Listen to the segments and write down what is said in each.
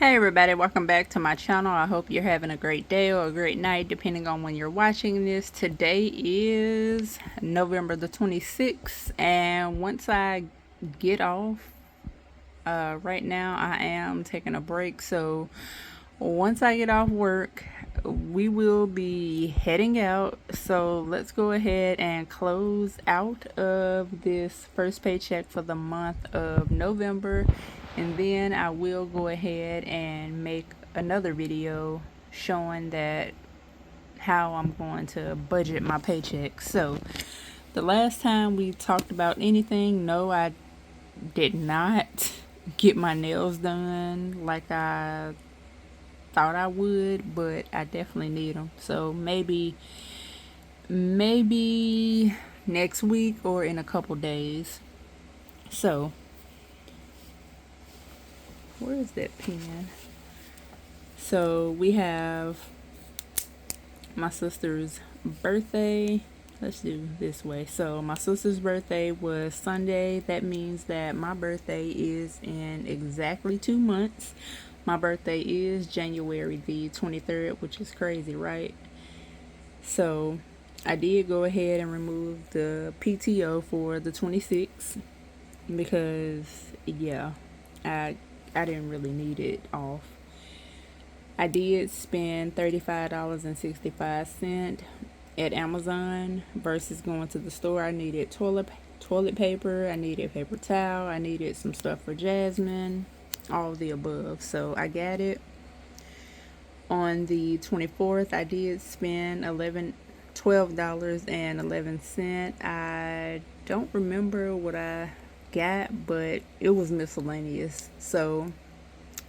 Hey everybody, welcome back to my channel. I hope you're having a great day or a great night depending on when you're watching this. Today is November the 26th, and once I get off, right now I am taking a break, so once I get off work we will be heading out. So let's go ahead and close out of this first paycheck for the month of November, and then I will go ahead and make another video showing that how I'm going to budget my paycheck. So the last time we talked about anything, no, I did not get my nails done like I thought I would, but I definitely need them. So maybe next week or in a couple days. So where is that pen? So we have my sister's birthday. Let's do this way. So my sister's birthday was Sunday. That means that my birthday is in exactly 2 months. My birthday is January the 23rd, which is crazy, right? So I did go ahead and remove the PTO for the 26th because, yeah, I didn't really need it off. I did spend $35.65 at Amazon versus going to the store. I needed toilet paper, I needed paper towel, I needed some stuff for Jasmine, all of the above. So I got it. On the 24th, I did spend $12.11. I don't remember what I got, but it was miscellaneous. So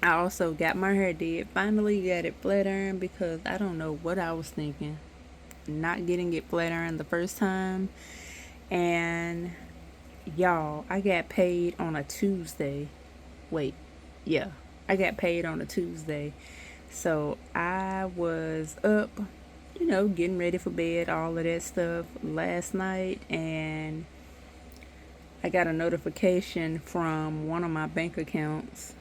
I also got my hair did. Finally got it flat ironed because I don't know what I was thinking. Not getting it flat ironed the first time. And y'all, I got paid on a Tuesday. Wait, yeah, I got paid on a Tuesday. So I was up, getting ready for bed, all of that stuff last night, and I got a notification from one of my bank accounts.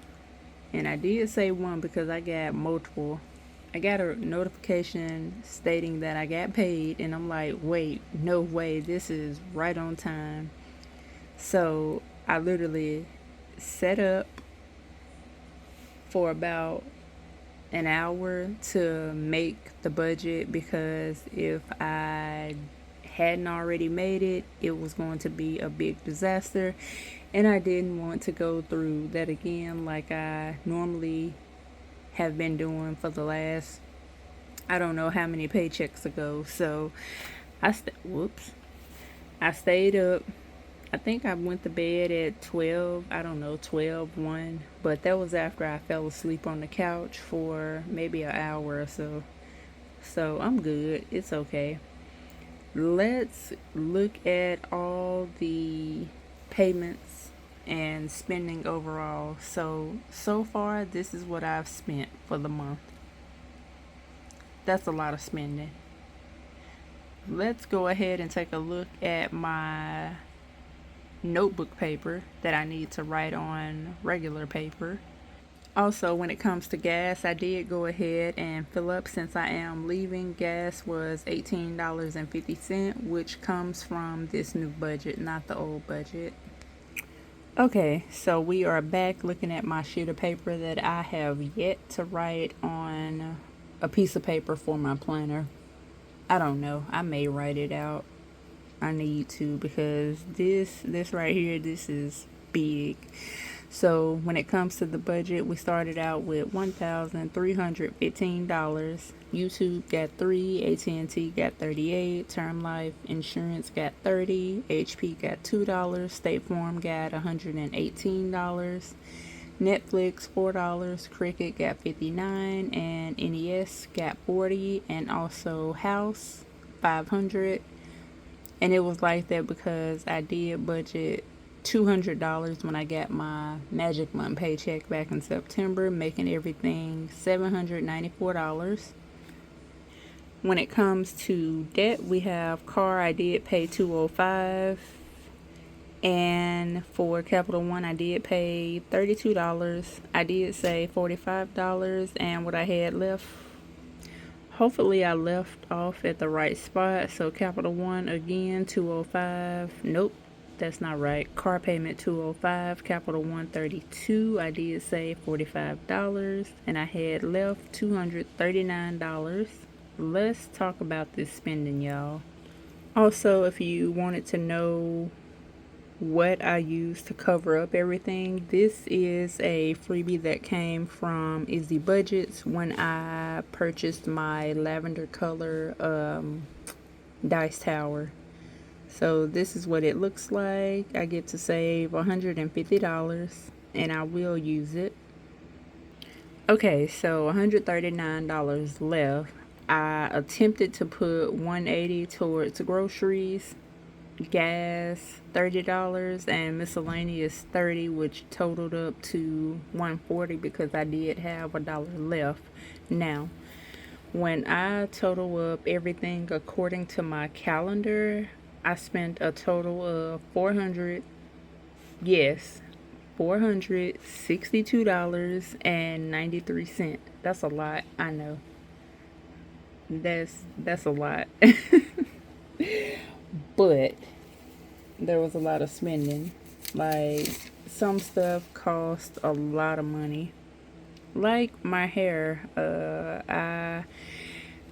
And I did say one because I got multiple. I got a notification stating that I got paid, and I'm like, wait, no way, this is right on time. So I literally set up for about an hour to make the budget because if I hadn't already made it, it was going to be a big disaster, and I didn't want to go through that again like I normally have been doing for the last I don't know how many paychecks ago. So I stayed up. I think I went to bed at 12, I don't know, 12, 1, but that was after I fell asleep on the couch for maybe an hour or so. So I'm good. It's okay. Let's look at all the payments and spending overall. So far, this is what I've spent for the month. That's a lot of spending. Let's go ahead and take a look at my notebook paper that I need to write on regular paper. Also, when it comes to gas, I did go ahead and fill up since I am leaving. Gas was $18.50, which comes from this new budget, not the old budget. Okay, so we are back looking at my sheet of paper that I have yet to write on a piece of paper for my planner. I don't know. I may write it out. I need to because this right here, this is big. So when it comes to the budget, we started out with $1,315. YouTube got 3, AT&T got 38, Term Life Insurance got 30, HP got $2, State Farm got $118, Netflix $4, Cricket got 59, and NES got 40, and also House 500. And it was like that because I did budget $200 when I got my Magic Month paycheck back in September, making everything $794. When it comes to debt, we have car, I did pay $205. And for Capital One, I did pay $32. I did save $45, and what I had left, hopefully I left off at the right spot. So Capital One again, 205. Nope, that's not right. Car payment 205, Capital One 32. I did save $45, and I had left $239. Let's talk about this spending, y'all. Also, if you wanted to know what I use to cover up everything, this is a freebie that came from Easy Budgets when I purchased my lavender color dice tower. So this is what it looks like. I get to save $150, and I will use it. Okay, so $139 left. I attempted to put $180 towards groceries, gas $30, and miscellaneous $30, which totaled up to $140 because I did have $1 left. Now, when I total up everything according to my calendar, I spent a total of $462.93. That's a lot, I know. That's a lot. But there was a lot of spending. Like, some stuff cost a lot of money. Like my hair. I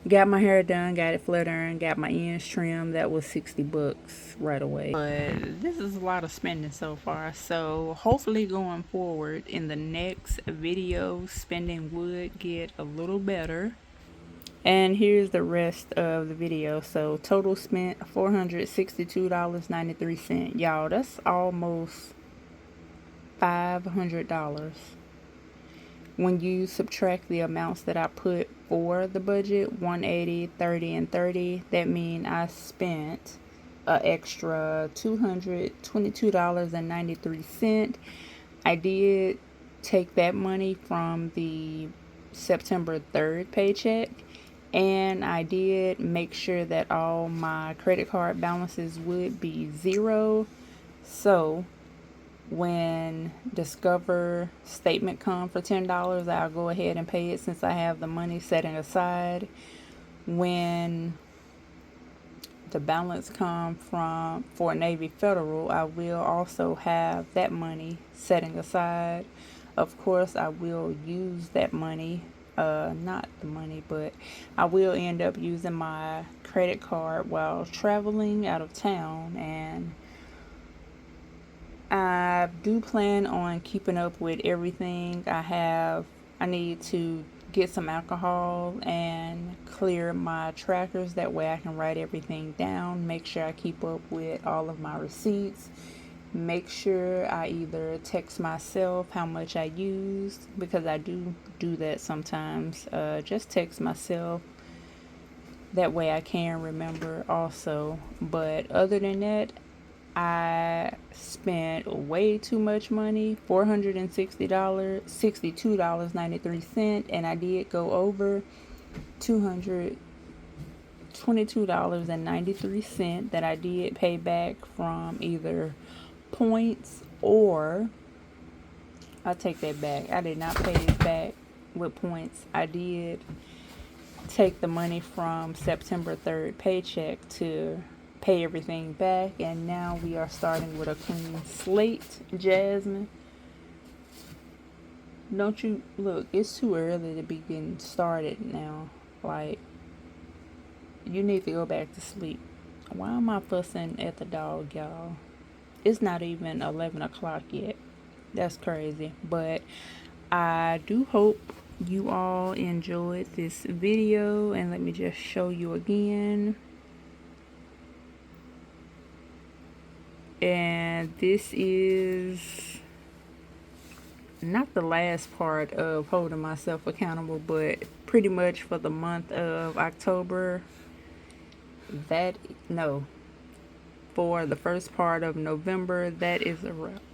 got my hair done, got it flat ironed, got my ends trimmed. That was $60 right away. But this is a lot of spending so far. So hopefully going forward in the next video, spending would get a little better. And here's the rest of the video. So total spent $462.93. Y'all, that's almost $500. When you subtract the amounts that I put for the budget, 180, 30, and 30, that means I spent an extra $222.93. I did take that money from the September 3rd paycheck, and I did make sure that all my credit card balances would be zero. So when Discover statement come for $10, I'll go ahead and pay it since I have the money setting aside. When the balance come from for Navy Federal, I will also have that money setting aside. Of course, I will use that money, not the money, but I will end up using my credit card while traveling out of town, and I do plan on keeping up with everything I have. I need to get some alcohol and clear my trackers. That way I can write everything down, make sure I keep up with all of my receipts, make sure I either text myself how much I used, because I do that sometimes. Just text myself. That way I can remember also. But other than that, I spent way too much money, $462.93, and I did go over $222.93 that I did pay back from either points, or I take that back. I did not pay it back with points. I did take the money from September 3rd paycheck to pay everything back, and now we are starting with a clean slate. Jasmine, don't you look, it's too early to be getting started now. Like, you need to go back to sleep. Why am I fussing at the dog, y'all? It's not even 11 o'clock yet. That's crazy. But I do hope you all enjoyed this video, and let me just show you again. And this is not the last part of holding myself accountable, but pretty much for the month of October. For the first part of November, that is a wrap.